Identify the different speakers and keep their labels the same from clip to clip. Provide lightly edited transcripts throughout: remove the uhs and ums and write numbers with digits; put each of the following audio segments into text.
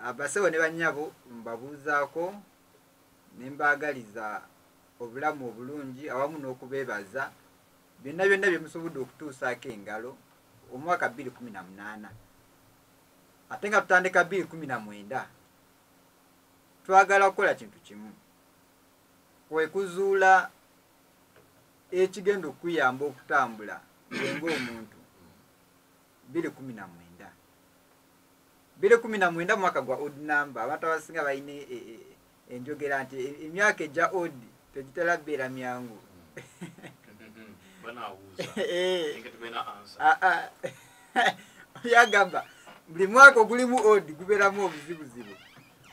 Speaker 1: abasewo ne bannyabo mbabuuzaako ne mbaagaliza obulamu obulungi awamu n'okubeebaza byonna bye musobodde okutuusaako engalo omwaka 2018 ate nga tutandika 2019 twagala kukola kintu kimu kwe kuzuula ekigenda okuyamba okutambula ng'omuntu 2019 mwaka gwa odd number abantu abasinga balina enjogera nti emyaka ejja odd tegitera bbeera myangu yagamba buli mwaka ogulimu odd gubeeramu obuzibuzibu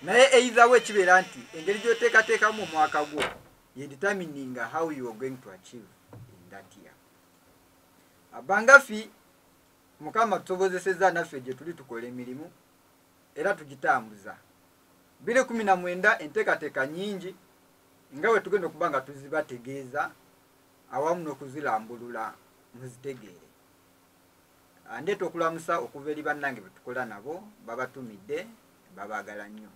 Speaker 1: naye eitherwe kibeera nti engeri gy'oteekateekamu omwaka gwo ye determining how you are going to achieve in that year. Bangafi mukama tusobozesezza naffe gye tuli tukola emirimu era tugitambuza 2019 enteekateeka nyingi nga bwe tugenda okuba nga tuzibategeeza awamu n'okuzirambulula muzitegeere. Ndeeta okulamusa okuva eri bannange bwe tukola nabo babatumidde babaagala nnyo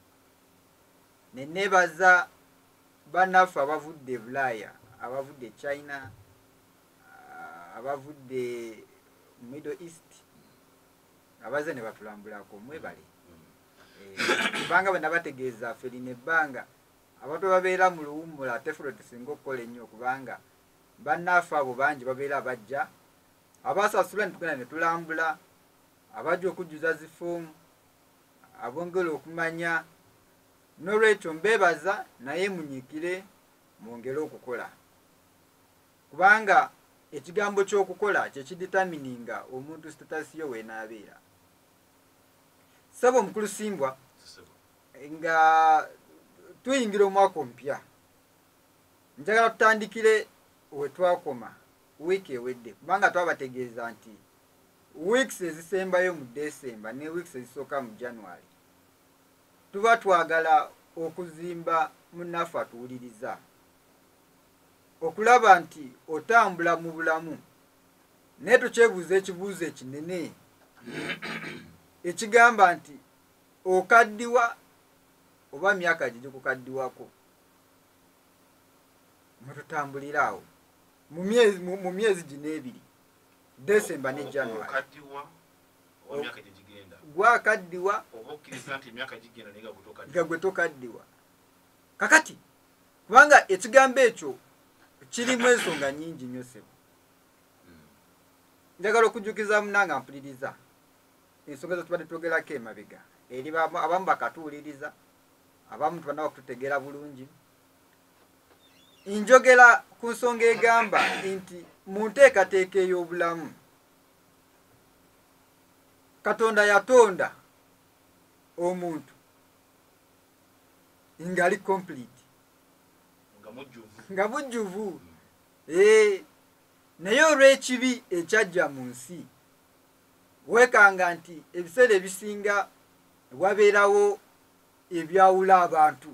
Speaker 1: ne neebaza bannaffe abavudde Bulaaya abavudde China abavudde Middle East abaze ne batulambulako mwebale kubanga bwe nabategeeza ffe lino ebbanga abantu babeera mu luwummula ate ffe tusinga okukola ennyo kubanga bannaffe abo bangi babeera bajja abasasula ne tugenda ne tulambula abajja okujjuza zifoomu abongera okumanya n'olwekyo mbeebaza naye munyiikire mwongere okukola kubanga ekigambo ky'okukola kye kidetamininga omuntu sitatasiyo weenaabeera. Ssebo omukulu Simbwa nga tuyingira omwaka omupya njagala tutandikire we twakoma wiiki ewedde kubanga twabategeeza nti wiiki ezisembayo mu Desemba ne wiiki ezisooka mu January tuba twagala okuzimba munnaffe atuwuliriza okulaba nti otambula mu bulamu naye tukyebuuza ekibuuzo ekinene ekigamba nti okaddiwa oba myaka gye gikukaddiwako mwetutambulira awo mu myezi gino ebiri Desemba ne January gwakaddiwa nga gwe tokaddiwa kakati kubanga ekigambo ekyo kirimu ensonga nyingi nnyo ssebo. Njagala okujjukiza munanga mpuliriza ensonga zo tubadde twogerako emabega eri abamu bakatuwuliriza abamu tubana bakututegeera bulungi. Njogera ku nsonga egamba nti mu nteekateeka ey'obulamu Katonda yatonda omuntu ngali complete nga mujjuvu naye olw'ekibi ekyajja mu nsi weekanga nti ebiseera ebisinga wabeerawo ebyawula abantu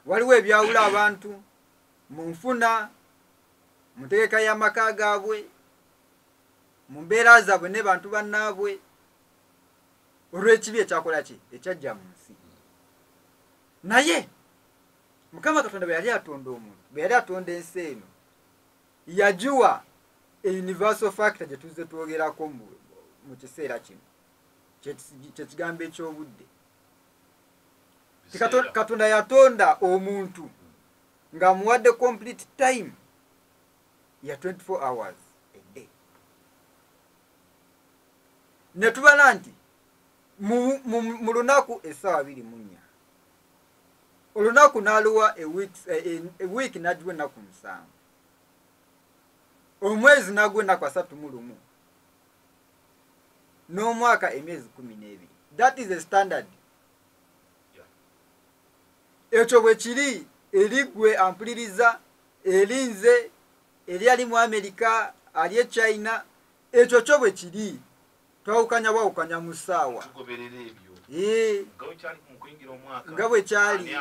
Speaker 1: waliwo ebyawula abantu mu nfuna mu ntegeka y'amaka gaabwe mu mbeera zaabwe ne bantu bannaabwe olw'ekibi ekyakola ki ekyajja mu nsi. Naye Mukama Katonda bwe yali atonda omuntu bwe yali atonda ensi eno yagiwa universal factor gye tuzze twogerako mu kiseera kino kyekigambo eky'obudde. Katonda yatonda omuntu ng'amuwadde complete time ya 24 hours a day. Ne tubala nti mu lunaku essaawa 24 olunaku n'aluwa ewiiki n'agiwa ennaku 7 omwezi n'agwa ennaku 31 n'omwaka emyezi 12. That is a standard. Ekyo bwe kiri eri gwe ampuliriza eri nze eri ali mu Amerika ali e China ekyo kyo bwe kiri twawukanya bwawukanya mu ssaawa nga bwe kyali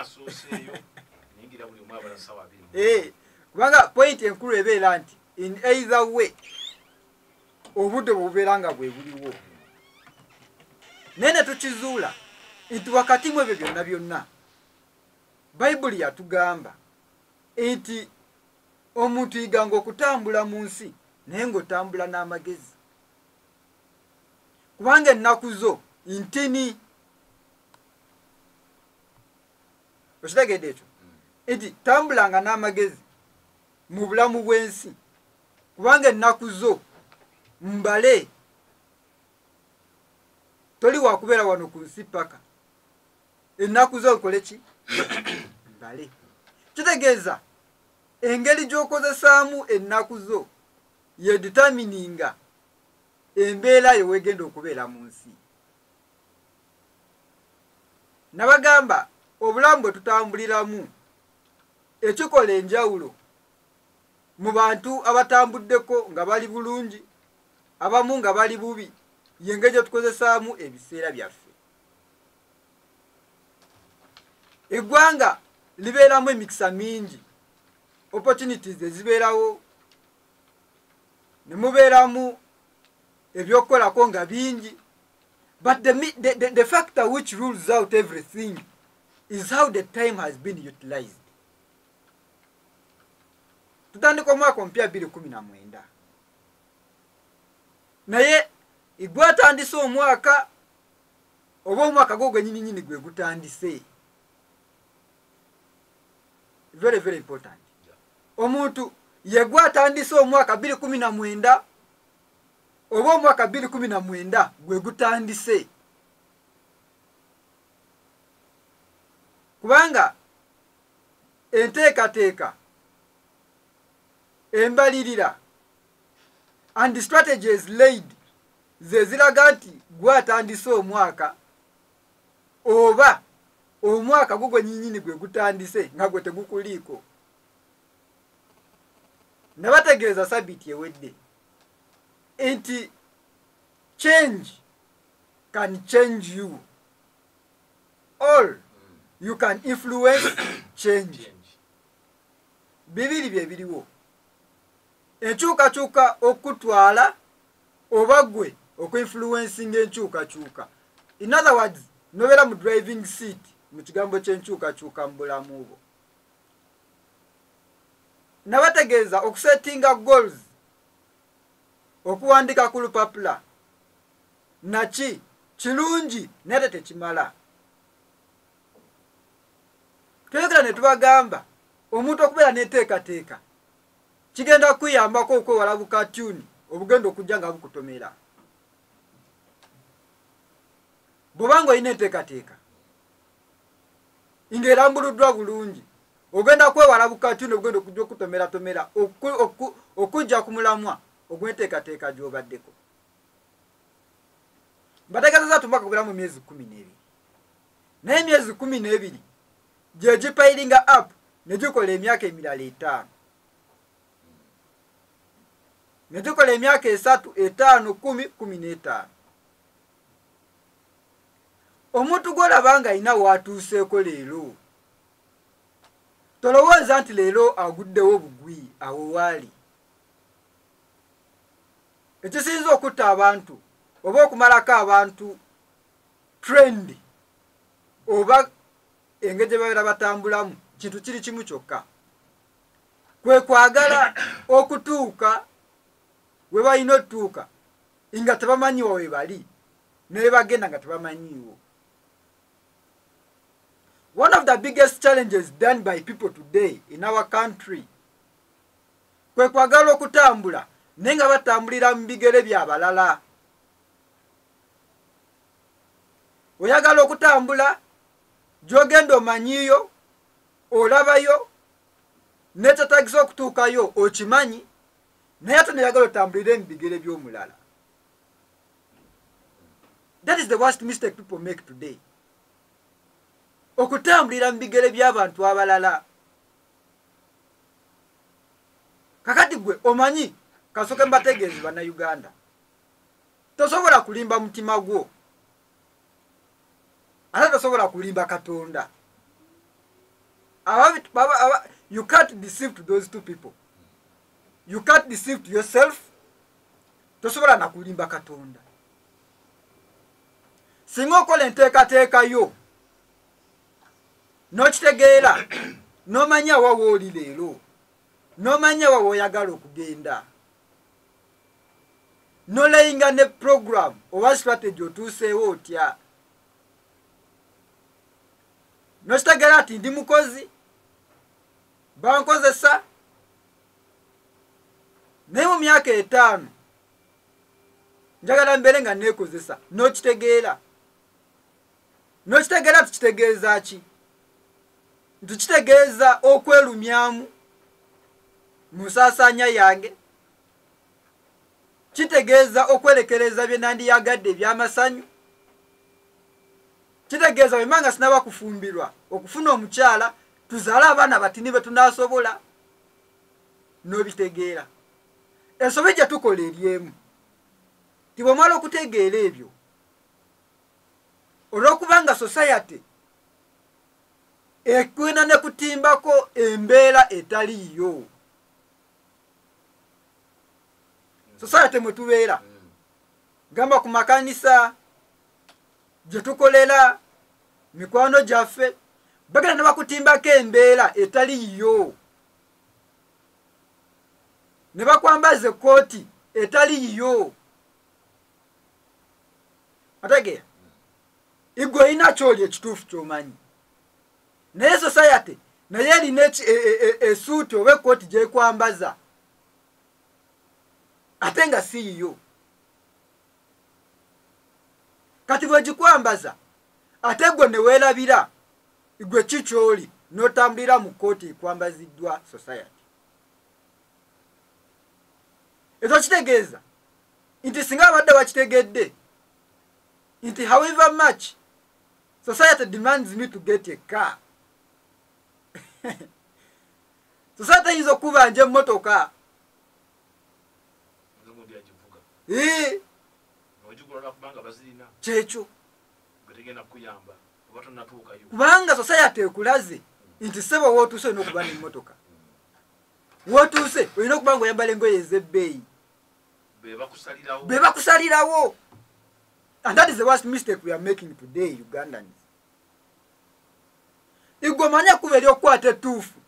Speaker 1: kubanga point enkulu ebeera nti in either way obudde bwe bubeera nga bwe buliwo nene tukizuula nti wakati mu ebyo byonna byonna bayibuli yatugamba nti omuntu yiganga okutambula mu nsi naye ng'otambula n'amagezi kubanga ennaku zo ntini. Okitegedde ekyo nti tambulanga n'amagezi mu bulamu bw'ensi kubanga ennaku zo mbale. Toli wakubeera wano ku nsi paka ennaku zo nkole ki mbale. Kitegeeza engeri gy'okozesaamu ennaku zo ye determininga embeera yo weegenda okubeera mu nsi. Nabagamba obulamu bwe tutambuliramu ekikola enjawulo mu bantu abatambuddeko nga bali bulungi abamu nga bali bubi yengeri gye tukozesaamu ebiseera byaffe. Eggwanga libeeramu emikisa mingi, opportunities ezibeerawo, ne mubeeramu ebyokukolako nga bingi, but the factor which rules out everything is how the time has been utilized. Tutandika omwaka omupya 2019 naye igwe atandise omwaka oba omwaka gwo gwennyini gwe gutandise. Very, very important. Omuntu yegwe atandise omwaka 2019 oba omwaka 2019 gwe gutandise kubanga enteekateeka embalirira and the strategies laid ze ziraga nti gwe atandise omwaka oba omwaka gwo gwennyini gwe gutandise nga gwe tegukuliiko. Ne bategeeza sabiti ewedde nti change can change you, or you can influence change. Bibiri bye biriwo, enkyukakyuka okutwala oba gwe okuinfluencing enkyukakyuka. In other words, nobeera mu driving seat mu kigambo ky'enkyukakyuka mu bulamu bwo. Nabategeeza okusettinga goals, okuwandika ku lupapula naki kirungi naye tekimala. Twegera ne tubagamba omuntu okubeera n'enteekateeka kigenda kuyambako okwewala bukatuni obugenda okujja nga bukutomera. Bw'obanga olina enteekateeka ng'erambuluddwa bulungi ogenda kwewala bukatuni obugenda okujja okutomera okujja ku mulamwa ogw'enteekateeka gy'obaddeko. Mbategeezezza tumwaka gulamu myezi 12 naye emyezi 12 gye gipilinga up ne gikola emyaka emirala 5 ne gikola emyaka 3, 5, 10, 15. Omuntu gw'olaba nga alina watuuseeko leero tolowooza nti leero aguddewo bugwi awo waali. Ekisinza okutta abantu oba okumalako abantu trend oba engeri gye babeera batambulamu kintu kiri kimu kyokka, kwe kwagala okutuuka we balina otutuuka nga tebamanyiwa we bali naye bagenda nga tebamanyiiwo. One of the biggest challenges done by people today in our country kwe kwagala okutambula naye nga batambulira mu bigere by'abalala. Oyagala okutambula gy'ogenda omanyiyo, olabayo, nekyetagisa okutuukayo okimanyi, naye ate neyagala otambulire mu bigere by'omulala. That is the worst mistake people make today. Okutambulira mu bigere by'abantu abalala. Kakati gwe omanyi kasoke mbategeezi bannayuganda, tosobola kulimba mutima gwo ate tosobola kulimba Katonda. You can't deceive to those two people. You can't deceive to yourself. Tosobola na kulimba Katonda. singa okola enteekateeka yo n'okitegeera n'omanya wa wooli leero n'omanya wa woyagala okugenda n'olayinga ne program oba strategy otuuseewo otya n'okitegeera ati ndi mukozi bankozesa naye mu myaka 5 njagala mbeere nga neekozesa n'okitegeera tukitegeeza ki tukitegeeza okwerumyamu mu nsaasaanya yange kitegeeza okwerekereza bye nandiyagadde eby'amasanyu kitegeeza bwemanga sinaba kufumbirwa okufuna omukyala tuzaale abaana batini be tunaasobola n'obitegeera ensobi gye tukola eryemu tibwomala okutegeera ebyo olw'okubanga society ekwina ne kutimbako embeera etaliiyo society mwe tubeera gamba ku makanisa gye tukolera mikwano gyaffe bagenda ne bakutimbako embeera etaliiyo ne bakwambaza ekkooti etaliiyo ategeera igwe olina kyoli ekituufu ky'omanyi naye society naye erina esuuti oba ekkooti gyekwambaza ate nga siiyo kati bwegikwambaza ate gwe ne weerabira igwe kikyoli n'otambulira mu kkooti ekwambaziddwa society ekyo kitegeeza nti singa abadde wakitegedde nti however much society demands me to get a car society eyinza okubanja emmotoka kyekyo kubanga society ekulaze nti sebo wootuuse olina okuba n'emmotoka wootuuse olina okuba nga oyambala engoye ez'ebbeeyi be bakusalirawo. And that is the worst mistake we are making today, Ugandans. Igomanya kubeli okwate etuufu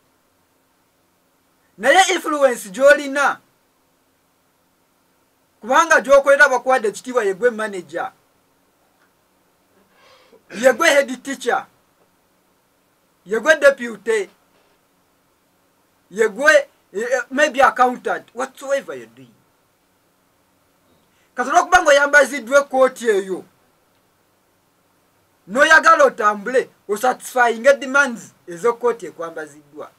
Speaker 1: naye influence gy'olina kubanga gy'okolera bakwade ekitiibwa yegwe manager, yegwe head teacher, yegwe deputy, yegwe maybe accountant, whatsoever you're doing. Kati olw'okubanga oyambaziddwa ekkooti eyo n'oyagala otambule osatisfying demands ez'ekkooti ekwambaziddwa,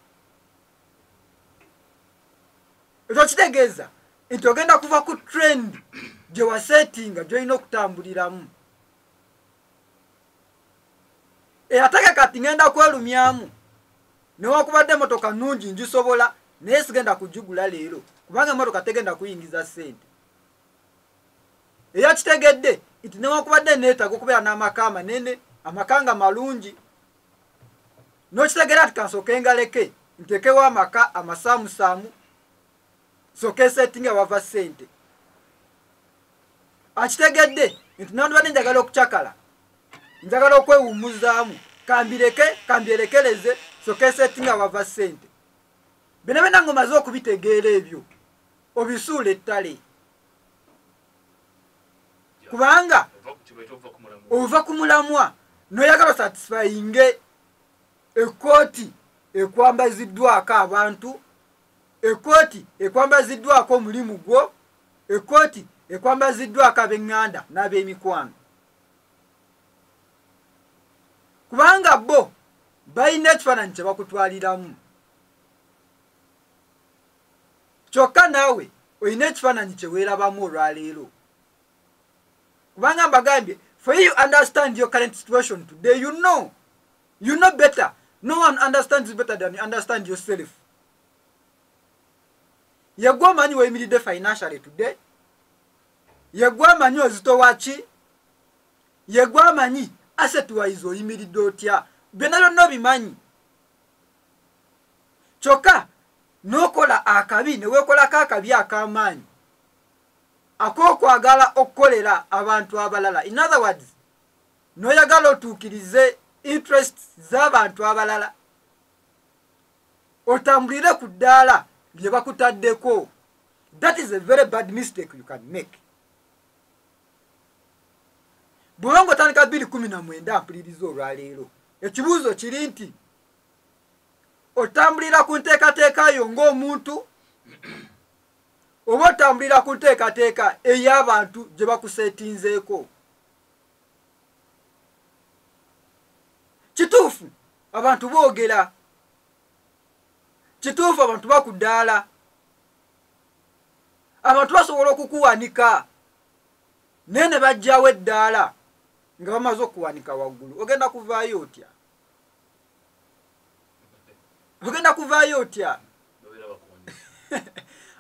Speaker 1: ekyo kitegeeza nti ogenda kuva ku trend gye wasetinga gy'olina okutambuliramu. Ate kati ngenda kwerumyamu newakubadde emmotoka nnungi ngisobola naye sigenda kugigula leero kubanga emmotoka tegenda kuyingiza ssente. Eya kitegedde nti newakubadde neetaaga okubeera n'amaka amanene, amakanga malungi, n'okitegeera nti kansooke ngaleke nteekewo amaka amasaamusaamu sooke setinga wava ssente. Akitegedde nti nandibadde njagala okucakala, njagala okwewummuzaamu, kambyerekereze sooke setinga wava ssente. Bino byonna ng'omaze okubitegeera ebyo obisuula ettale. Kubanga ova ku mulamwa n'oyagala satisfyinge ekkooti ekwambaziddwako abantu, ekkooti ekwambaziddwako omulimu gwo, ekkooti ekwambaziddwako ab'eŋŋanda n'ab'emikwano. Kubanga bo balina ekifaananyi kye bakutwaliramu, kyokka naawe olina ekifaananyi kye weerabamu olwaleero. Kubanga mbagambye, for you understand your current situation today, you know better. No one understands you better than you understand yourself. Yegwa manyi weyimiridde financially today, yegwa manyi ozitowa ki, yegwa manyi asset wise oyimiridde otya, byonna byonna obimanyi. Kyokka n'okola akabi ne weekolako akabi ak'amaanyi ak'okwagala okukolera abantu abalala. In other words, noyagala otuukirize interest z'abantu abalala otambulire ku ddaala lye bakutaddeko. That is a very bad mistake you can make. Bw'oba ng'otandika 2019 mpuliriza olwaleero ekibuuzo kiri nti otambulira ku nteekateeka yo ng'omuntu oba otambulira ku nteekateeka ey'abantu gye bakuseetinzeeko. Kituufu abantu boogera, kituufu abantu bakuddaala, abantu basobola okukuwanika naye ne bajjawo eddaala nga bamaze okuwanika waggulu. Ogenda kuvaayo otya? Ogenda kuvaayo otya?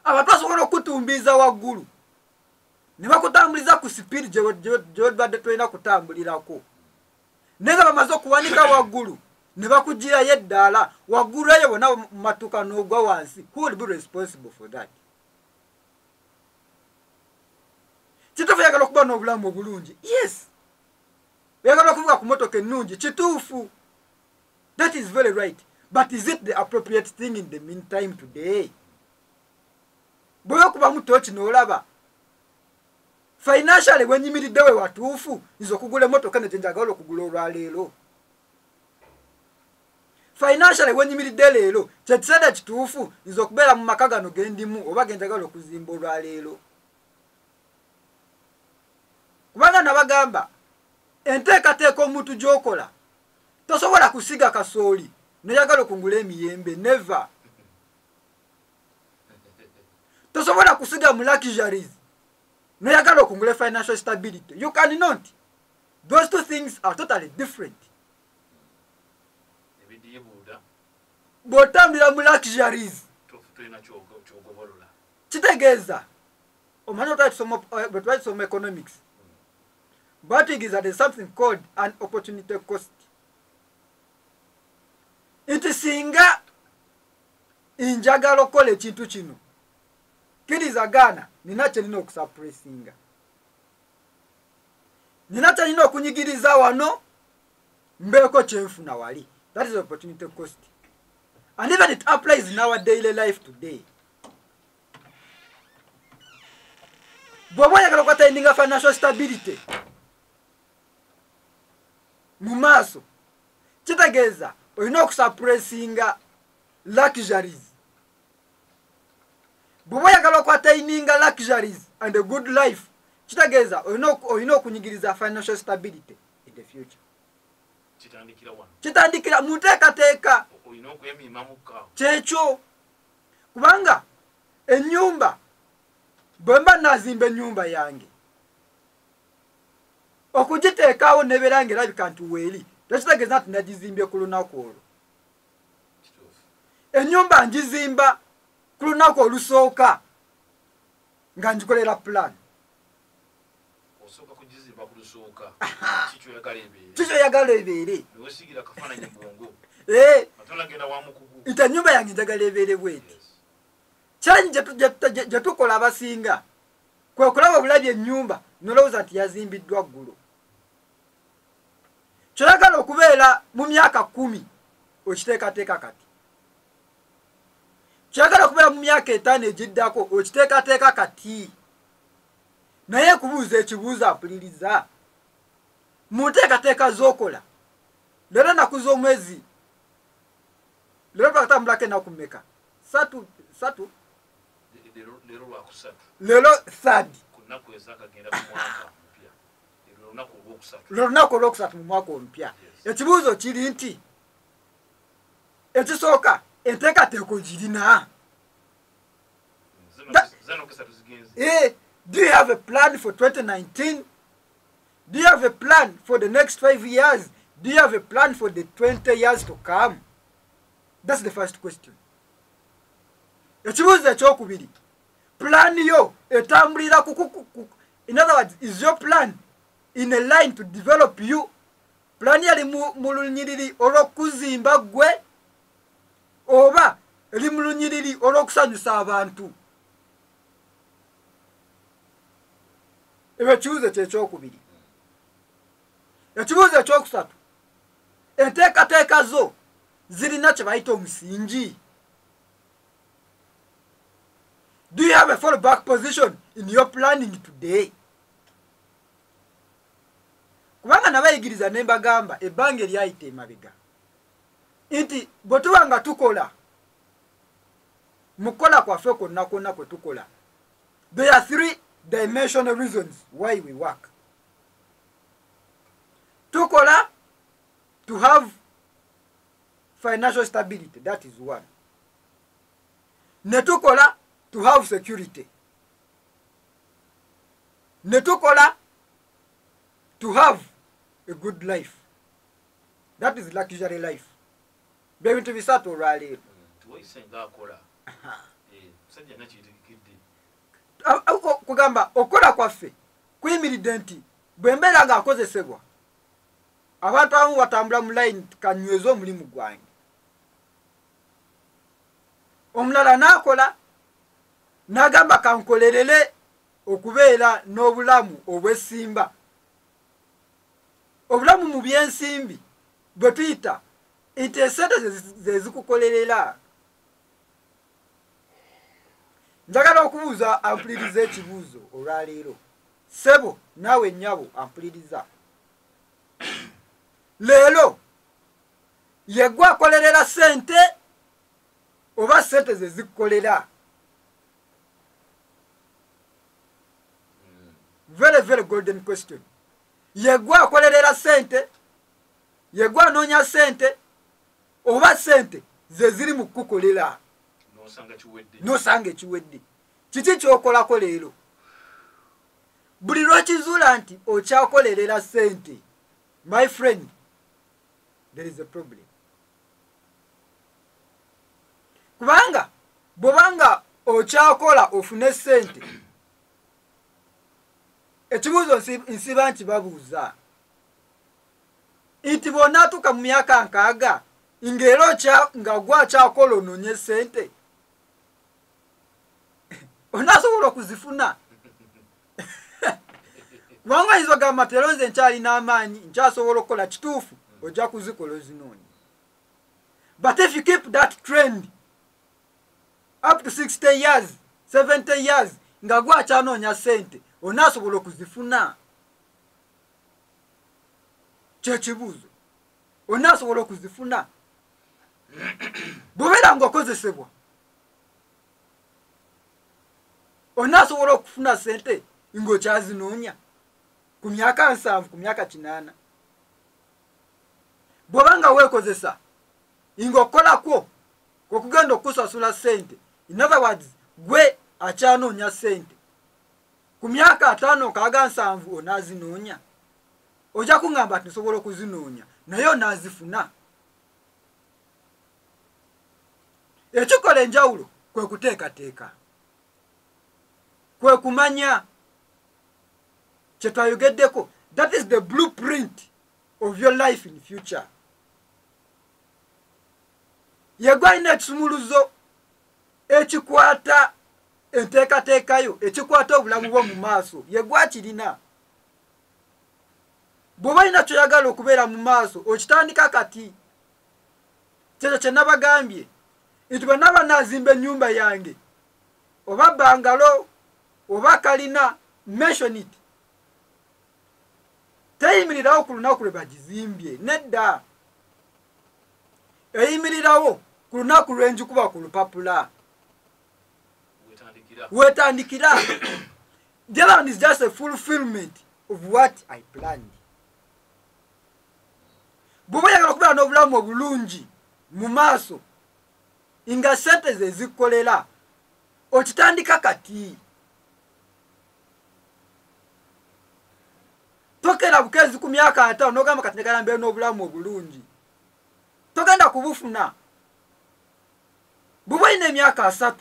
Speaker 1: Abantu basobola okutumbiza waggulu ne bakutambuliza ku sipiidi gye badde tolina kutambulirako naye nga bamaze okuwanika waggulu ne bakugirayo eddaala waggulu eyo bonna mu matuka n'ogwa wansi. Who will be responsible for that? Kituufu yagala okuba n'obulamu obulungi. Yes. Yagala okuvuga ku motoka ennungi. Kituufu. That is very right. But is it the appropriate thing in the meantime today? Bw'oba kuba muto kinoolaba financially wenyimiridde we watuufu nze okugula emotoka ne gyenjagala okugula olwaleero. Financially wenyimiridde leero kyekiseera kituufu nze okubeera mu maka gano gendimu oba genjagala okuzimba olwaleero. Kubanga nabagamba enteekateeka omuntu gy'okola tosobola kusiga kasooli noyagala okungula emiyembe. Never. Tosobola kusiga mu luxuries noyagala okungula financial stability. You cannot. Those two things are totally different. Bw'otambulira mu luxuries kitegeeza omanyi bwe twakisoma economics bategeeza there is something called an opportunity cost. Nti singa njagala okukola ekintu kino kirizagaana nina kyenina okusuppressinga, nina kyenina okunyigiriza wano mbeeko kyenfuna wali. That is opportunity cost. And even it applies in our daily life today. Bw'oba oyagala okutaininga financial stability mu maaso kitegeeza olina okusuppressinga luxuries. Bw'oba oyagala okwataininga luxuries and a good life kitegeeza olina okunyigiriza financial stability in the future. Kitandikira mu nteekateeka kyekyo. Kubanga ennyumba bwe mba nazimba ennyumba yange okugiteekaawo nebeera ng'erabika nti weeri tekitegeeza nti nagizimbye ku lunaku olwo. Ennyumba ngizimba ku lunaku olusooka nga ngikolera plan. Kikyo yagala ebeere. Nti ennyumba yange njagala ebeere bweti. Challenge gye tukola abasinga kwe kulaba obulabye ennyumba nolowooza nti yazimbiddwa ggulo. Kyoyagala okubeera mu myaka 10 okiteekateeka kati. Kyoyagala okubeera mu myaka 5 egiddako okiteekateeka kati. Naye kubuuza ekibuuzo apuliriza mu nteekateeka z'okola leero ennaku z'omwezi leero twakatambulako ennaku mmeka? 3 leero 3 lunaku olwokusatu mu mwaka omupya. Ekibuuzo kiri nti ekisooka enteekateeka ogirina? Do you have a plan for 2019? Do you have a plan for the next 5 years? Do you have a plan for the 20 years to come? That's the first question. Ekibuuzo ekyokubiri, plan yo etambulira in other words, is your plan in a line to develop you? Plan yali mu lunyiriri olw'okuzimba gwe oba eri mu lunyiriri olw'okusanyusa abantu? Ebyo kibuuzo kyekyokubiri. ekibuuzo ekyokusatu enteekateeka zo zirina kye bayita omusingi. Do you have a fallback position in your planning today? Kubanga nabayigiriza ne mbagamba ebbanga eryayita emabega nti bwe tuba nga tukola mu kukola kwaffe kwonna kwonna kwe tukola, there are 3-dimensional reasons why we work. Tukola to have financial stability, that is one. Ne tukola to have security. Ne tukola to have a good life. That is luxury life. Bebintu bisatu olwaleero. Kugamba okola kwaffe kuyimiridde nti bwe mbeera ng'akozesebwa abantu abamu batambula mu line kanyweza omulimu gwange, omulala n'akola n'agamba kankolerere okubeera n'obulamu obw'essimba. Obulamu mu byensimbi bwe tuyita nti esente ze zikukolerera. Njagala okubuuza ampuliriza ekibuuzo olwaleero. Sebo naawe nnyabo ampuliriza. Leero yeggwe akolerera sente oba sente ze zikukolera? Very, very golden question. Yeggwe akolerera sente, yeggwe anoonya sente oba sente ze ziri mu kukukolera? Nosanga ekiwedde. Kiki kyokolako leero? Buli lw'okizuula nti okyakolerera sente, my friend, there is a problem. Kubanga bw'obanga okyakola ofune sente, ekibuuzo nsiba nkibabuuza nti bw'onaatuuka mu myaka 60 ng'era nga gwakyakola onoonye sente, onaasobola okuzifuna? Kubanga oyinza ogamba nti leero nze nkyalina amaanyi, nkyasobola okukola. Kituufu, ojja kuzikola ozinoonya. But if you keep that trend up to 60 years, 70 years, nga gwakyanoonya sente, onaasobola okuzifuna? Kyekibuuzo. Onaasobola okuzifuna? Bw'obeera ng'okozesebwa, onaasobola okufuna sente ng'okyazinoonya ku myaka 7, ku myaka 8? Bw'obanga weekozesa ng'okukolakwo kw'okugenda okusasula sente, in other words, gwe akyanoonya sente, ku myaka 5, 6, 7 onaazinoonya? Ojja kuŋŋamba nti nsobola okuzinoonya naye onaazifuna? Ekikola enjawulo kwe kuteekateeka, kwe kumanya kye twayogeddeko. That is the blueprint of your life in future. Yeggwe alina ekisumuluzo ekikwata enteekateekayo, ekikwata obulamu bwo mu maaso, yeggwe akirina. Bw'oba olina kyoyagala okubeera mu maaso, okitandika kati. Kyekyo kye nabagambye nti bwe naba naazimba ennyumba yange, oba bangalo oba kalina, mention it. Teyimirirawo ku lunaku lwe bagizimbye, nedda. Eyimirirawo ku lunaku lwe njikuba ku lupapula. Wetandikira. The other one is just a fulfillment of what I planned. Bw'oba oyagala okubeera n'obulamu obulungi mu maaso nga sente ze zikukolera, okitandika kati. Tokera bukezi ku myaka 5 n'ogamba kati njagala mbeera n'obulamu obulungi. Togenda kubufuna. Bw'oba olina emyaka 3,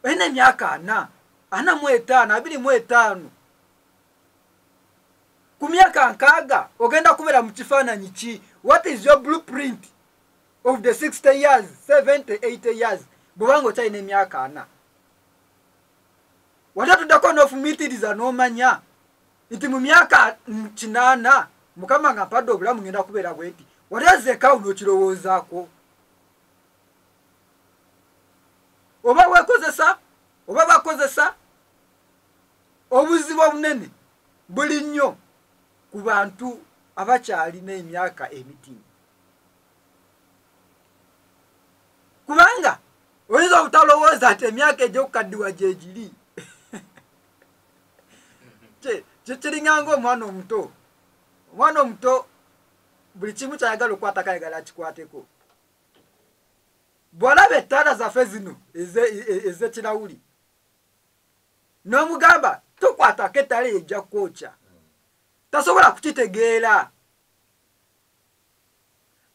Speaker 1: olina emyaka 4, 45, 25, ku myaka 60 ogenda kubeera mu kifaananyi ki? What is your blueprint of the 60 years, 70, 80 years? Bw'obanga okyalina emyaka 4, watatuddeko n'ofumiitiriza n'omanya nti mu myaka 8 mukama nga mpadde obulamu ngenda kubeera bwenti waliazeekaawo n'okirowoozaako oba weekozesa oba bakozesa obuzibu obunene buli nnyo ku bantu abakyalina emyaka emitini kubanga oyinza obutalowooza nti emyaka egy'okukaddiwa gye giri kiringanga omwana omuto buli kimu kyayagala okukwatako ayagala akikwateko bw'olaba ettaala zaffe zino ez'ekirawuli n'omugamba tokwatako ettaala eyo ejja kwokya tasobola kukitegeera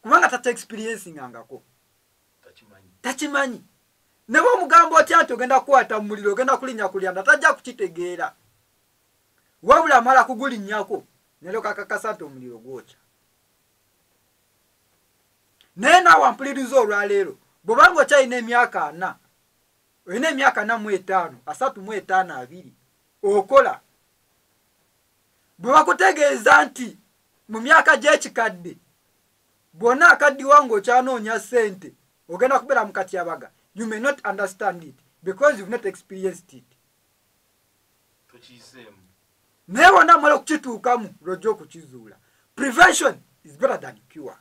Speaker 1: kubanga tata-experiencingangako takimanyi ne bw'omugamba otya nti ogenda kukwata mu muliro ogenda kulinnya ku lyanda tajja kukitegeera wabula amala kugulinnyako nero kakakasa nti omuliro gwokya naye naawe ampuliriza olwaleero bw'obanga okyalina emyaka 4 olina emyaka 45 35 2 okola bwe bakutegeeza nti mu myaka gy'ekikadde bwonna akaddiwa ng'okyanoonya ssente ogenda kubeera mu katyabaga you may not understand it because you've not experienced it naye bonna amala okukituukamu lwojja okukizuula prevention is better than cure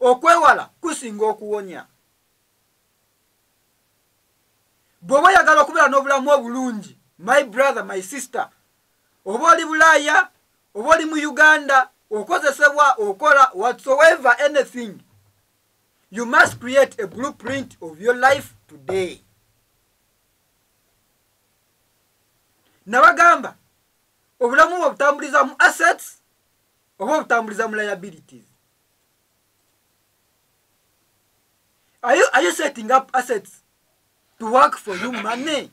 Speaker 1: okwewala kusinga okuwonya bw'oba oyagala okubeera n'obulamu obulungi my brother my sister oba oli bulaaya oba oli mu uganda okozesebwa okola whatsoever anything you must create a blueprint of your life today nabagamba obulamu bwe butambuliza mu assets oba obutambuliza mu liabilities are you setting up assets to work for you money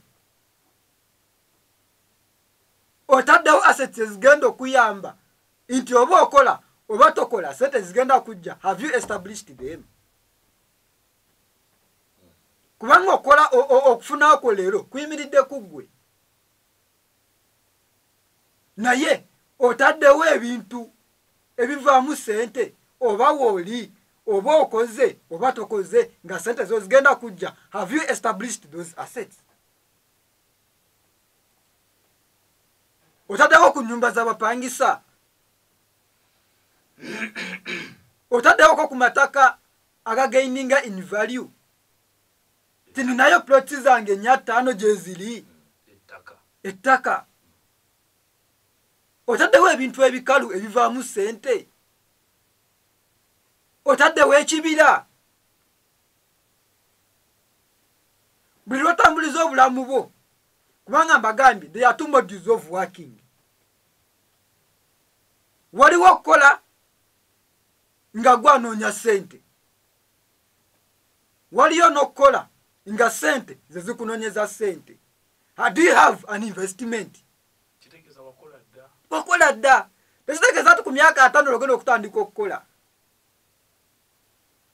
Speaker 1: otaddewo assets ezigenda okuyamba nti oba okola oba tokola sente zigenda kujja have you established them kubanga okola okufunaako leero kuyimiridde ku ggwe naye otaddewo ebintu ebivaamu sente oba wooli oba okoze oba tokoze nga sente zo zigenda kujja have you established those assets otaddewo ku nnyumba z'abapangisa otaddewoko ku mataka agagaininga in value tino nayo ploti zange 5 gye ziri ettaka otaddewo ebintu ebikalu ebivaamu ssente otaddewo ekibira buli lwotambuliza obulamu bwo kubanga mbagambye they are 2 modes of working waliwo okukola nga gwanoonya ssente waliyo n'okukola nga ssente ze zikunoonyeza ssente do you have an investment wakola dda tekitegeeza nti ku myaka 5 ologenda okutandika okukola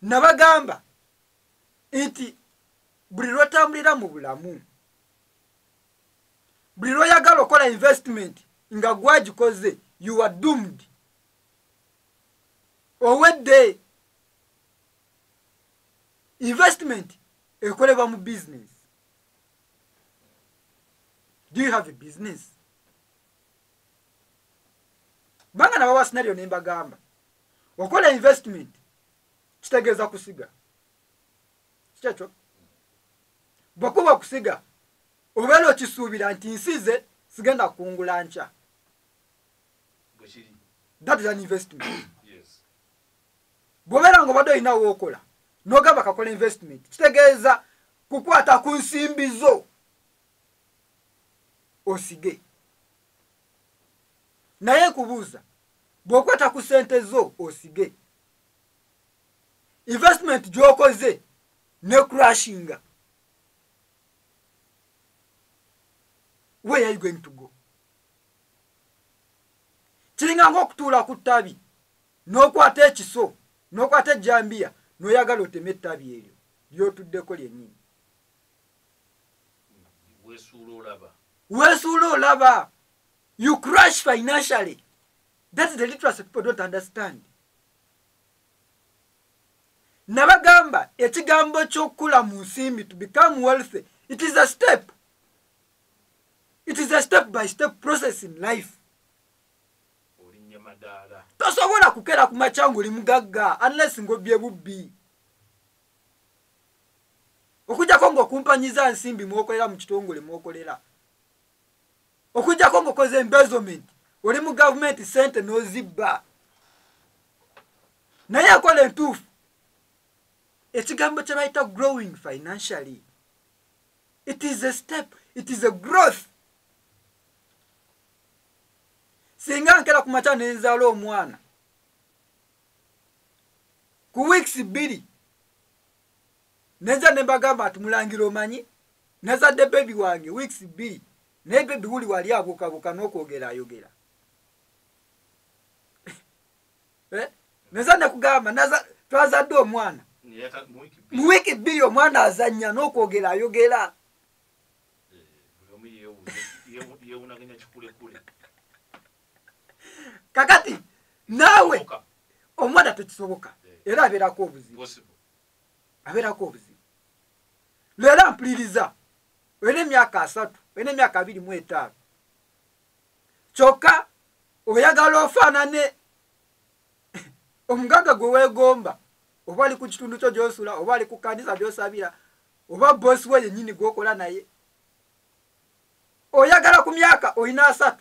Speaker 1: nabagamba nti buli lwotambulira mu bulamu buli lwoyagala okola investment nga gwagikoze you are doomed owedde investment ekolebwa mu business do you have a business banga nabawa scenario nembagamba okola investment kitegeeza kusiga kikyekyo bwekuba kusiga obeera okisuubira nti nsize sigenda kungula nkya that is an investment bw'obeera nga obadde olina wookola n'ogamba kakola investment kitegeeza kukwata ku nsimbi zo osige naye nkubuuza bw'okwata ku ssente zo osige investment gy'okoze ne crashinga where are you going to go kiringa ng'okutuula ku ttabi n'okwata ekiso n'okwata ejjambiya n'oyagala oteme ettabi eryo ly'otuddeko lyennyini weesuula olaba you crash financially That's the literacy people don't understand. Nabagamba ekigambo kyokula mu nsimbi to become wealthy, it is a step. It is a step-by-step process in life. Tosobola kukera ku machangu oli mugagga unless ngobye bubbi. Okujja kongo kumpanyiza nsimbi mwokolera mu kitongole mwokolera. Okujja kongo koze embezzlement oli mu government sente nozibba. Naye akola entuufu. Ekigambo kye bayita growing financially. It is a step. It is a growth. Singa nkera kumacha nenzalo omwana. Ku weeks 2. Neza nembagamba atumulangira omanyi. Neza de baby wange weeks 2. Ne baby wuli wali abuka n'okwogera ayogera. Neza nekugamba naza twazadde omwana. Mu wiki 2 omwana azanya n'okwogera ayogera. Kakati nawe omwana tekisoboka era abeerako obuzibu. Abeerako obuzibu. Lero mpuliriza olina emyaka 3 olina emyaka 25 kyokka oyagala ofaanane omugagga gwe weegomba oba ali ku kitundu kyo gy'osula oba ali ku kanisa gy'osabira oba bosi we yennyini gw'okola naye oyagala ku myaka olina 3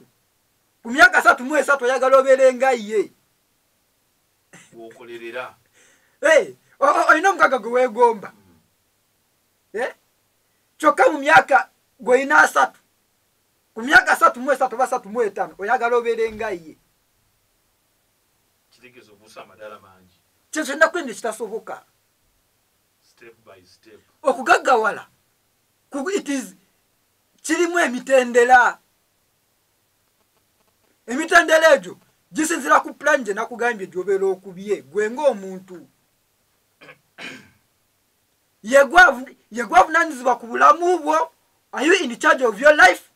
Speaker 1: ku myaka 3 oyagala obeere nga ye
Speaker 2: okolerera
Speaker 1: olina omugagga gwe weegomba kyokka mu myaka gw'olina 3 ku myaka 3 oba 3 oyagala obeere nga ye
Speaker 2: kitegeeza obuusa amadala mangi
Speaker 1: kyo kyonna kwenda ekitasoboka
Speaker 2: step by step
Speaker 1: okugaggawala kirimu emitendera egyo gisinzira ku plan gye nakugambye gy'obeera okubye gwe ng'omuntu ye gwavunaanyizibwa ku bulamu bwo. Are you in charge of your life?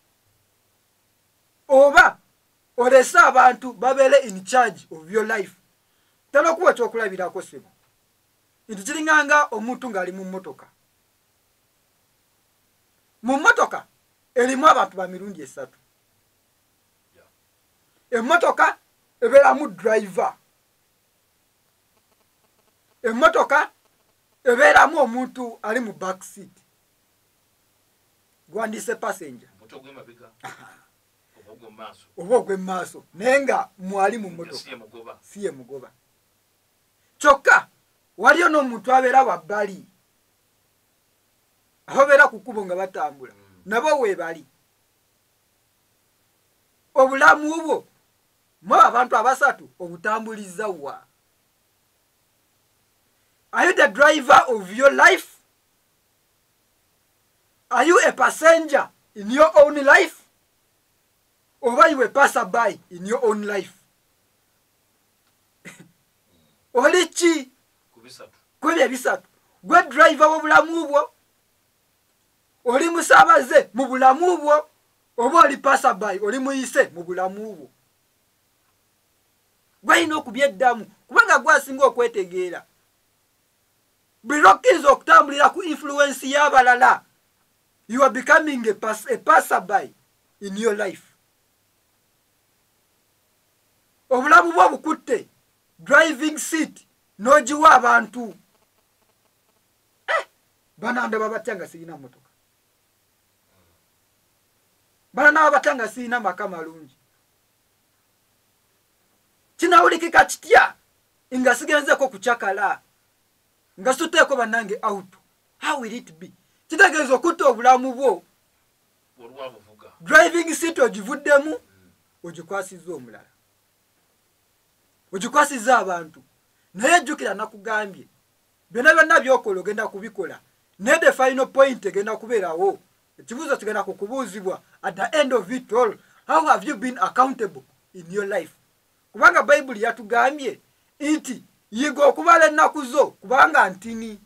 Speaker 1: Oba olese abantu babeere in charge of your life. Tera kuba kyokulabirako sebo nti kiringanga omuntu ng'ali mu mmotoka. Mu mmotoka erimu abantu ba mirundi 3. Emmotoka ebeeramu driver. Emmotoka ebeeramu omuntu ali mu back seat. Gwandise passenger. Oba ogw'emmaaso naye nga mwali mu mmotoka si ye mugoba. Kyokka waliyo n'omuntu abeera wabbali ababeera ku kkubo nga batambula nabo weebali. Obulamu bwo mu abantu 3 obutambuliza wa? Are you the driver of your life? Are you a passenger in your own life? Or are you a passerby in your own life? Olichi kwebyo bisatu. Gwe driver w'obulamu bwo oli musaabaze mu bulamu bwo oba oli passerby oli muyise mu bulamu bwo. Gwalina okubyeddamu kubanga gwasinga okwetegeera. Buli lw'okkiriza okutambulira ku influence y'abalala you are becoming a passerby in your life. Obulamu bwo bukutte driving seat n'ogiwa abantu. Bananda babatya nga sirina mmotoka. Bananda babatya nga sirina maka malungi. Kinawulikika kitya nga sigenzeko kukyakala nga suteeko bannange out. How will it be? Kitegeeza okutta obulamu bwo. Driving seat ogivuddemu ogikwasizza omulala. Ogikwasizza abantu. Naye jjukira nakugambye byonna byonna by'okola ogenda kubikola. Naye the final point egenda kubeerawo. Ekibuuzo kigenda kukubuuzibwa at the end of it all. How have you been accountable in your life? Kubanga Bayibuli yatugambye nti yiga okubala ennaku zo kubanga ntini.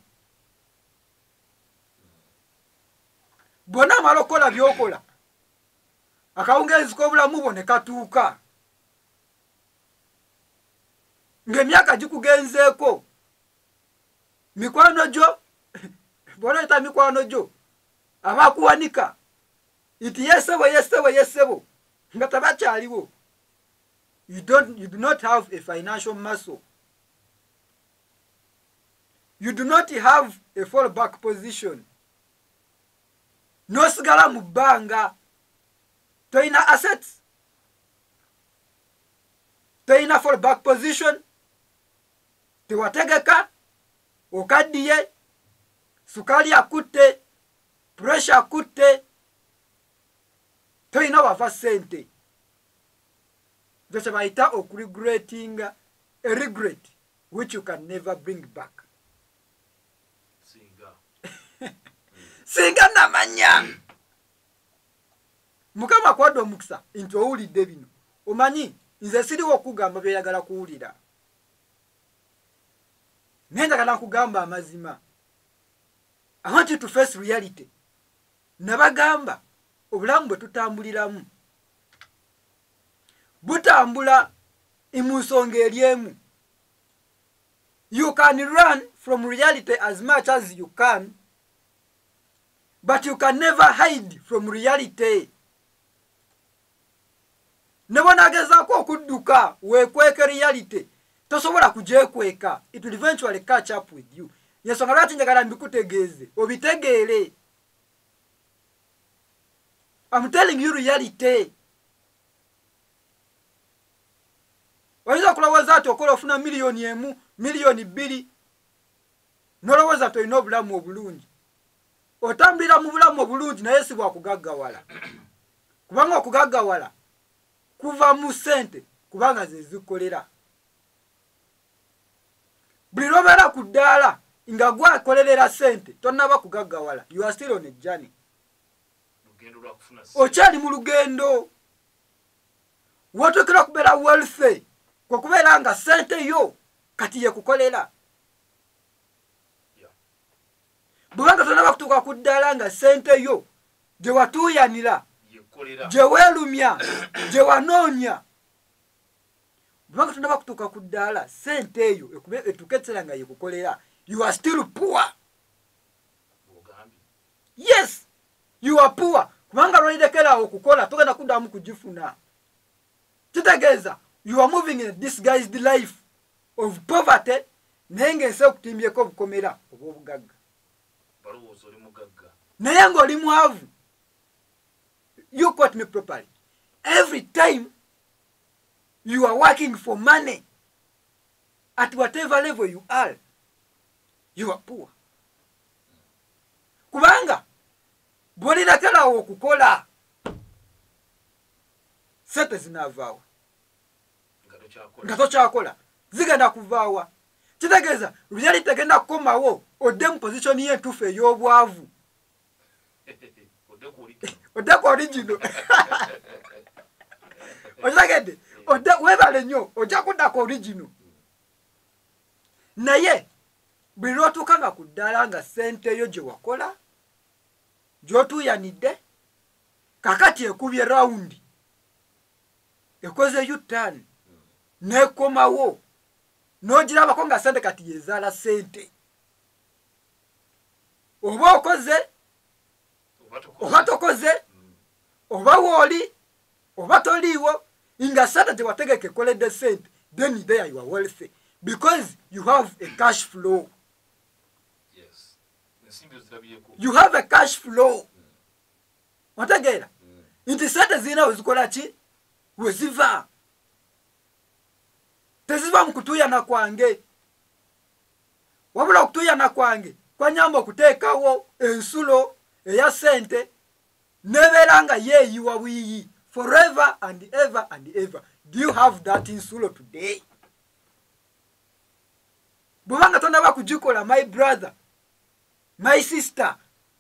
Speaker 1: Bw'ona amala okukola by'okola akawungeezi k'obulamu bwo ne katuuka. ng'emyaka gikugenzeeko mikwano gyo bw'oleeta mikwano gyo abakuwanika iti yesebo nga tabakyaliwo. You do not have a financial muscle. You do not have a fallback position. Nosigala mu bbanga toyina assets, toyina fallback position, tewategeka, okaddiye, sukali akutte, pressure akutte, toyina wava ssente. Ekyo bayita okuregretting a regret which you can never bring back. Singa namanya Mukama kwadde omukisa nti owulidde bino, omanyi nze siriwo okugamba byeyagala kuwulira, nenjagala nkugamba amazima. I want you to face reality. Nabagamba obulamu bwe tutambuliramu butambula mu nsonga eri emu. You can run from reality as much as you can, but you can never hide from reality. Nebonagezaako okudduka weekweke reality, tosobola kugyekweka. It will eventually catch up with you. Yensonga lwaki njagala mbikutegeeze obitegeere. I'm telling you reality. Oyinza kulowooza nti okola ofuna miliyoni emu, miliyoni bbiri, nolowooza tolina obulamu obulungi. Otambulira mu bulamu obulungi naye si bwakugaggawala. Kubanga okugaggawala kuva mu ssente kubanga ze zikolera. Buli lwobeera ku ddaala nga gwakolerera ssente tonnaba kugaggawala. You are still on a journey. Okyali mu lugendo. Wotuukira okubeera wealthy kwe kubeera nga ssente yo kati yekukolera. Bwanga tonnaba kutuuka ku ddaala nga ssente yo gye watuuyanira, gye weerumya, gye wanoonya. Bwanga tonnaba kutuuka ku ddaala ssente eyo etuuka ekiseera nga yekukolera, you are still poor. Yes, you are poor. Kubanga lw'oyirekera okukola togenda kuddamu kugifuna. Kitegeeza you are moving in a disguised life of poverty, naye ng'ensi ekutimbyeko obukomera obw'obugagga. Naye ng'oli mwavu. You quote me properly. Every time you are working for money, at whatever level you are poor. Kubanga bw'olirekerawo okukola sente zinaavaawa nga tokyakola, zigenda kuvaawa. Kitegeeza reality tegenda kukomawo odde mu position y'entuufu ey'obwavu. Odde ku original. Okitegedde? Weebale nnyo ojja kudda ku original. Naye buli lw'otuuka nga ku ddaala nga ssente yo gye wakola gy'otuuyanidde kakati ekubye rawundi ekoze U-turn n'ekomawo n'ogirabako nga ssente kati yezaala ssente. Oba okoze oba tokoze, oba wooli oba toliiwo, nga ssente gye wategeka ekoledde ssente, then there you are wealthy because you have a cash flow. You have a cash flow. Otegeera nti ssente zirina wezikola ki? Weziva. Teziva mu kutuuyana kwange, wabula okutuuyana kwange kwanyamba okuteekawo ensulo eya ssente nebeera nga yeeyiwa bwiyi forever and ever and ever. Do you have that insulo today? Bwebanga tonnaba kugikola, my brother, my sister,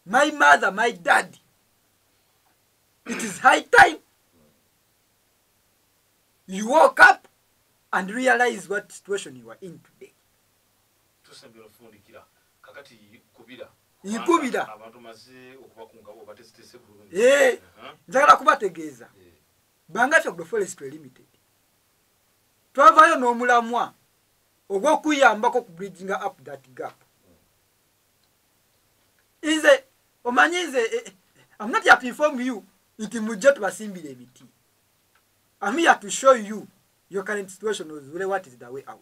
Speaker 1: my mother, my dad, it is high time you woke up and realize what situation you are in today. Nkubira njagala kubategeeza banga ffe Agro Forestry Limited twavaayo n'omulamwa ogw'okuyambako ku bridging up that gap. Nze omanyi nze I'm not here to inform you nti mujje tubasimbire emiti. I'm here to show you your current situation is really what is the way out.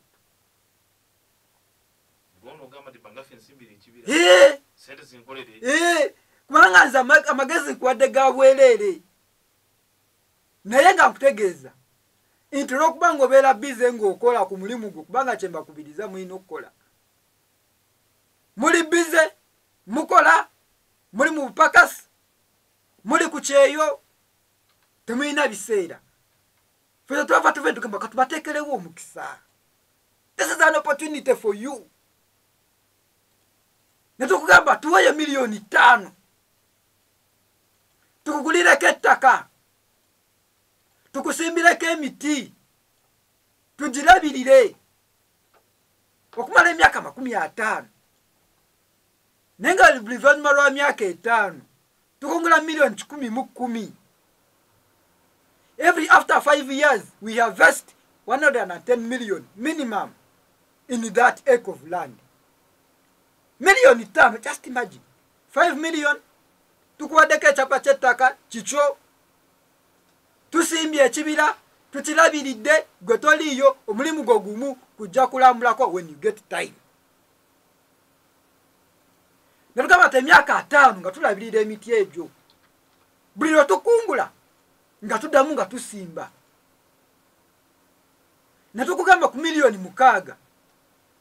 Speaker 1: Kubanga nze amagezi nkuwadde ga bwereere naye nga nkutegeeza nti olw'okuba ng'obeera bize ng'okola ku mulimu gwo kubanga kye mbakubiriza mulina okukola. Muli bize mukola muli mu bupakasi muli ku kyeyo temulina biseera. Ffe twava tuve tugamba katubateekerewo omukisa. This is an opportunity for you. Ne tukugamba tuweeyo miliyoni 5 tukugulireko ettaka tukusimbireko emiti tugirabirire okumala emyaka 50 naye nga luvannyuma lwa myaka 5 tukungula miliyoni 10 every after 5 years we harvest 110 million minimum in that acre of land. Miliyoni 5, just imagine 5 million tukuwaddeko ekyapa ky'ettaka kikyo tusimbye ekibira tukirabiridde gwe toliiyo omulimu gwo gumu kujja kulambulako when you get time. Ne tugamba te emyaka 5 nga tulabirira emiti egyo buli lwe tukungula nga tuddamu nga tusimba. Ne tukugamba ku miliyoni 6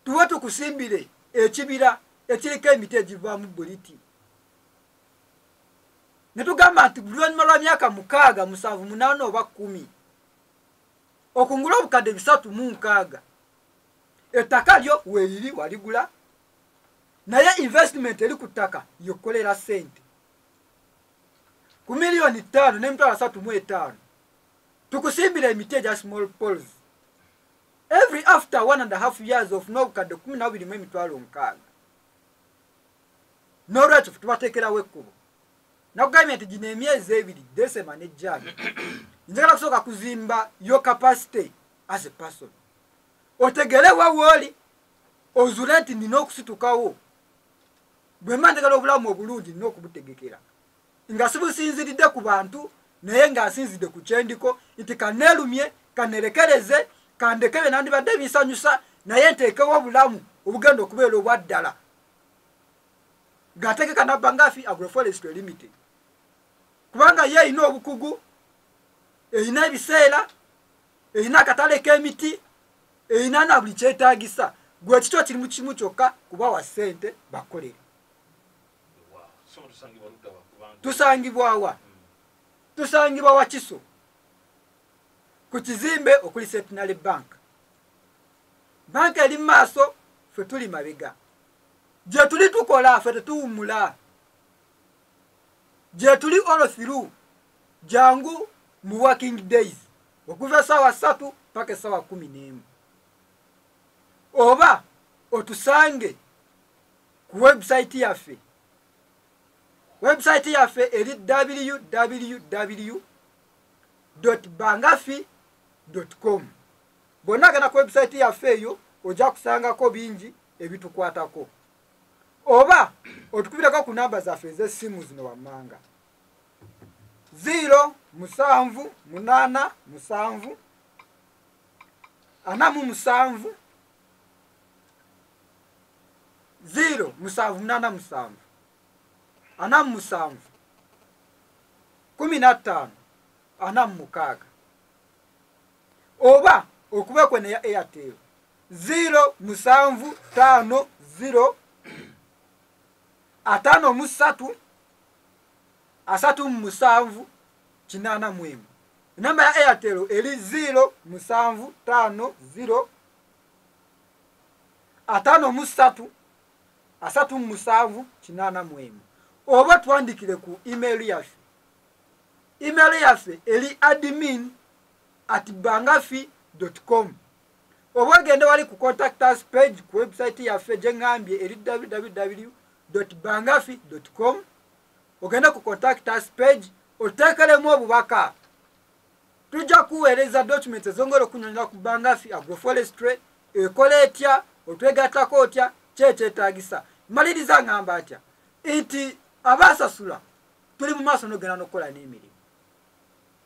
Speaker 1: tuwe tukusimbire ekibira ekiriko emiti egivaamu buliti. Ne tugamba nti buli luvannyuma lwa myaka 6, 7, 8 oba 10 okungula obukadde 306 ettaka lyo weeriri waligula naye investment eri ku ttaka yokolera ssente. Ku miliyoni 5 n'emitwalo 35 tukusimbira emiti egya small poles every after 1.5 years of n'obukadde 12 mu emitwalo 6. N'olwekyo tubateekerawo ekkubo. Nakugambye nti gino emyezi 2 December ne January njagala kusooka kuzimba your capacity as a person. Otegere wawooli ozule nti nina okusitukawo bwe mba njagala obulamu obulungi nina okubutegekera nga sibusinziridde ku bantu naye nga nsinzidde ku kyendiko nti kaneerumye kanerekereze kandekebe nandibadde binsanyusa naye nteekewo obulamu obugenda okubeera obwaddala ng'ategeka Nabbangafi Agroforestry Limited kubanga ye erina obukugu erina ebiseera erina akatale k'emiti erina na buli kyetaagisa gwe kikyo kirimu kimu kyokka kubawa ssente bakolere. Tusangibwawa tusangibwa Wakiso ku kizimbe okuli Centenary Bank. Banka eri maaso ffe tuli mabega. Gye tuli tukola ffe tetuwummula. Gye tuli all through jangu mu working days okuva essaawa 3 paka essaawa 11. Oba otusange ku website yaffe. Website yaffe eri www.bangafi.com. Bonna agenda ku website yaffe eyo ojja kusangako bingi ebitukwatako. Oba otukubirako ku namba zaffe ez'essimu zino wammanga 078 47 077 47 15 46 oba okube kwene ya Airtel 0750 5 3 7 namba ya Airtel eri 0750 5 3 7 oba tuandikire ku email yaffe. Email yaffe eri admin@bangafi.com. oba genda wali ku contact us page ku website yaffe jengambye eri www.bangafi.com. ogenda ku contact us page oteekeremu obubaka tujja kuweereza documents ezongera okunyonyola ku Bangafi Agroforestry ekola etya otwegattako otya kyekyetaagisa maliriza ngamba atya nti abasasula tuli mu maaso nogenda nokukola n'emirimu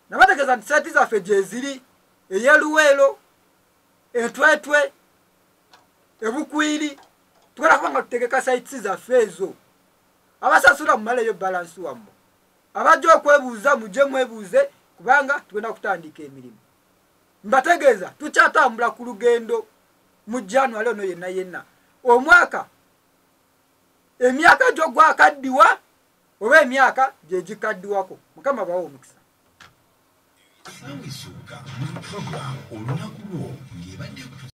Speaker 1: nabategeeza nti saiti zaffe gyeziri eyeluweero entwetwe ebukwiri tukola kuba nga tutegeka saiti zaffe ezo abasasula mumaleyo balansi wammwe abajja okwebuuza mujje mwebuuze kubanga tugenda kutandika emirimu mbategeeza tukyatambula ku lugendo mu January ono yenna omwaka emyaka gyo gwakaddiwa oba emyaka gye gikaddiwako mukama bawo omukisa
Speaker 3: Olunaku lwo ng'ebadde